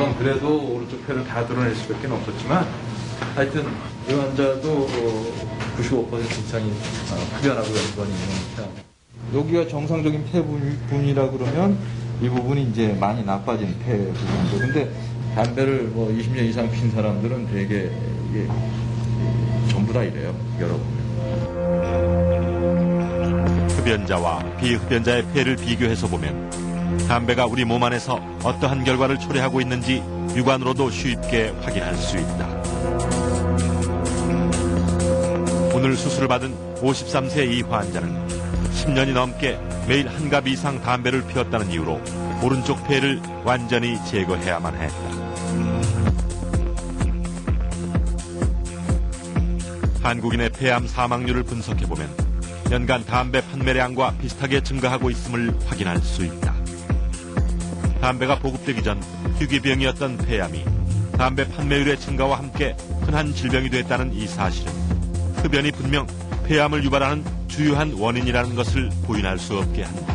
물론 그래도 오른쪽 폐를 다 드러낼 수밖에 없었지만 하여튼 이 환자도 95% 이상이 흡연하고 연관이 있는 폐암. 여기가 정상적인 폐분이라 그러면 이 부분이 이제 많이 나빠진 폐 부분이죠. 근데 담배를 뭐 20년 이상 핀 사람들은 되게 이게 전부 다 이래요. 열어보면. 흡연자와 비흡연자의 폐를 비교해서 보면 담배가 우리 몸 안에서 어떠한 결과를 초래하고 있는지 육안으로도 쉽게 확인할 수 있다. 오늘 수술을 받은 53세 이 환자는 10년이 넘게 매일 한 갑 이상 담배를 피웠다는 이유로 오른쪽 폐를 완전히 제거해야만 했다. 한국인의 폐암 사망률을 분석해보면 연간 담배 판매량과 비슷하게 증가하고 있음을 확인할 수 있다. 담배가 보급되기 전 희귀병이었던 폐암이 담배 판매율의 증가와 함께 흔한 질병이 됐다는 이 사실은 흡연이 분명 폐암을 유발하는 주요한 원인이라는 것을 부인할 수 없게 한다.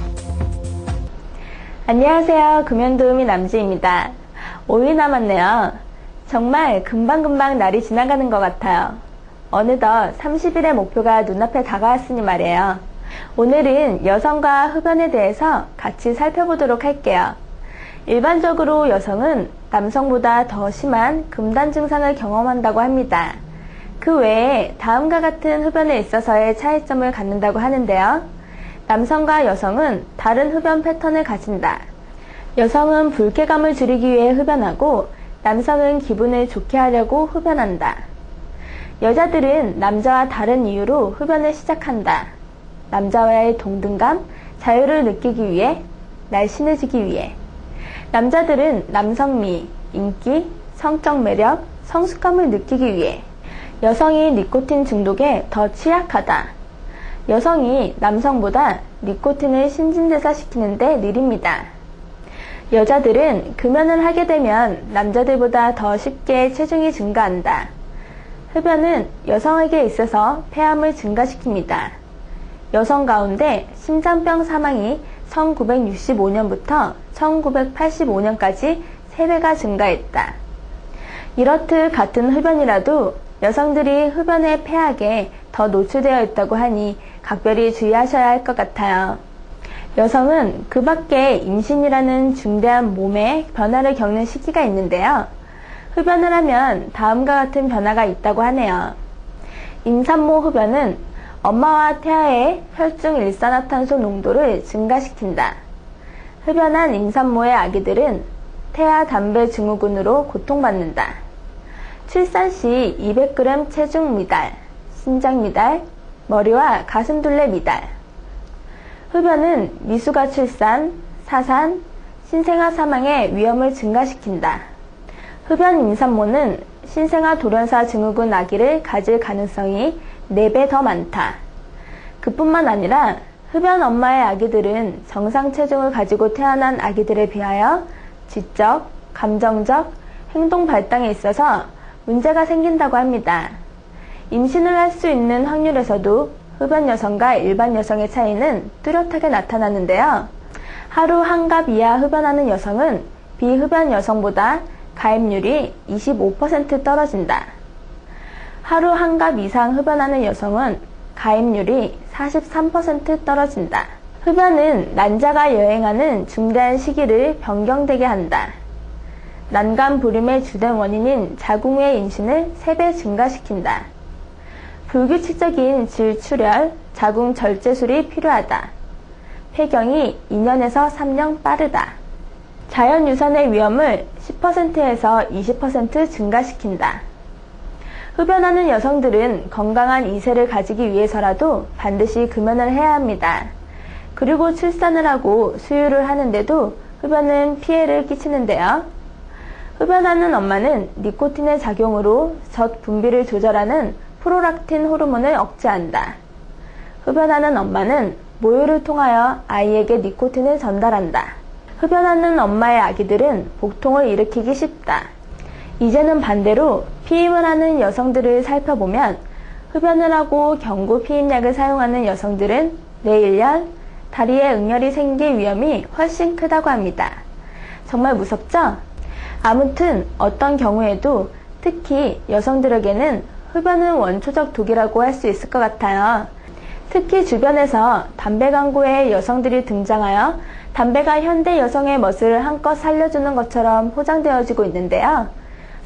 안녕하세요. 금연도우미 남주입니다. 5일 남았네요. 정말 금방금방 날이 지나가는 것 같아요. 어느덧 30일의 목표가 눈앞에 다가왔으니 말이에요. 오늘은 여성과 흡연에 대해서 같이 살펴보도록 할게요. 일반적으로 여성은 남성보다 더 심한 금단 증상을 경험한다고 합니다. 그 외에 다음과 같은 흡연에 있어서의 차이점을 갖는다고 하는데요. 남성과 여성은 다른 흡연 패턴을 가진다. 여성은 불쾌감을 줄이기 위해 흡연하고 남성은 기분을 좋게 하려고 흡연한다. 여자들은 남자와 다른 이유로 흡연을 시작한다. 남자와의 동등감, 자유를 느끼기 위해, 날씬해지기 위해. 남자들은 남성미, 인기, 성적 매력, 성숙함을 느끼기 위해. 여성이 니코틴 중독에 더 취약하다. 여성이 남성보다 니코틴을 신진대사시키는 데 느립니다. 여자들은 금연을 하게 되면 남자들보다 더 쉽게 체중이 증가한다. 흡연은 여성에게 있어서 폐암을 증가시킵니다. 여성 가운데 심장병 사망이 1965년부터 1985년까지 3배가 증가했다. 이렇듯 같은 흡연이라도 여성들이 흡연의 폐악에 더 노출되어 있다고 하니 각별히 주의하셔야 할 것 같아요. 여성은 그 밖에 임신이라는 중대한 몸의 변화를 겪는 시기가 있는데요. 흡연을 하면 다음과 같은 변화가 있다고 하네요. 임산모 흡연은 엄마와 태아의 혈중 일산화탄소 농도를 증가시킨다. 흡연한 임산모의 아기들은 태아 담배 증후군으로 고통받는다. 출산 시 200g 체중 미달, 신장 미달, 머리와 가슴둘레 미달. 흡연은 미숙아 출산, 사산, 신생아 사망의 위험을 증가시킨다. 흡연 임산모는 신생아 돌연사 증후군 아기를 가질 가능성이 4배 더 많다. 그뿐만 아니라 흡연 엄마의 아기들은 정상 체중을 가지고 태어난 아기들에 비하여 지적, 감정적, 행동 발달에 있어서 문제가 생긴다고 합니다. 임신을 할 수 있는 확률에서도 흡연 여성과 일반 여성의 차이는 뚜렷하게 나타나는데요. 하루 한 갑 이하 흡연하는 여성은 비흡연 여성보다 가입률이 25% 떨어진다. 하루 한 갑 이상 흡연하는 여성은 가입률이 43% 떨어진다. 흡연은 난자가 여행하는 중대한 시기를 변경되게 한다. 난간불임의 주된 원인인 자궁 외 임신을 3배 증가시킨다. 불규칙적인 질출혈, 자궁 절제술이 필요하다. 폐경이 2년에서 3년 빠르다. 자연유산의 위험을 10%에서 20% 증가시킨다. 흡연하는 여성들은 건강한 이세를 가지기 위해서라도 반드시 금연을 해야 합니다. 그리고 출산을 하고 수유를 하는데도 흡연은 피해를 끼치는데요. 흡연하는 엄마는 니코틴의 작용으로 젖 분비를 조절하는 프로락틴 호르몬을 억제한다. 흡연하는 엄마는 모유를 통하여 아이에게 니코틴을 전달한다. 흡연하는 엄마의 아기들은 복통을 일으키기 쉽다. 이제는 반대로 피임을 하는 여성들을 살펴보면 흡연을 하고 경구 피임약을 사용하는 여성들은 뇌일열, 다리에 응열이 생길 위험이 훨씬 크다고 합니다. 정말 무섭죠? 아무튼 어떤 경우에도 특히 여성들에게는 흡연은 원초적 독이라고 할 수 있을 것 같아요. 특히 주변에서 담배 광고에 여성들이 등장하여 담배가 현대 여성의 멋을 한껏 살려주는 것처럼 포장되어지고 있는데요.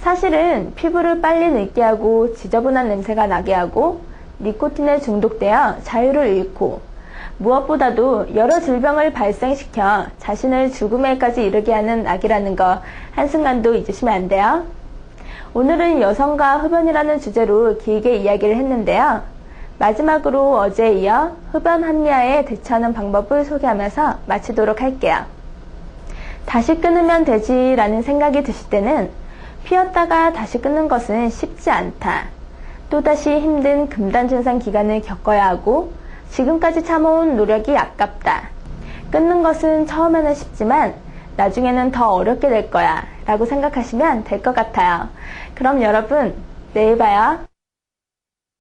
사실은 피부를 빨리 늙게 하고 지저분한 냄새가 나게 하고 니코틴에 중독되어 자유를 잃고 무엇보다도 여러 질병을 발생시켜 자신을 죽음에까지 이르게 하는 악이라는 거 한순간도 잊으시면 안 돼요. 오늘은 여성과 흡연이라는 주제로 길게 이야기를 했는데요. 마지막으로 어제에 이어 흡연 합리화에 대처하는 방법을 소개하면서 마치도록 할게요. 다시 끊으면 되지라는 생각이 드실 때는 피웠다가 다시 끊는 것은 쉽지 않다. 또다시 힘든 금단증상 기간을 겪어야 하고 지금까지 참아온 노력이 아깝다. 끊는 것은 처음에는 쉽지만 나중에는 더 어렵게 될 거야 라고 생각하시면 될 것 같아요. 그럼 여러분, 내일 봐요.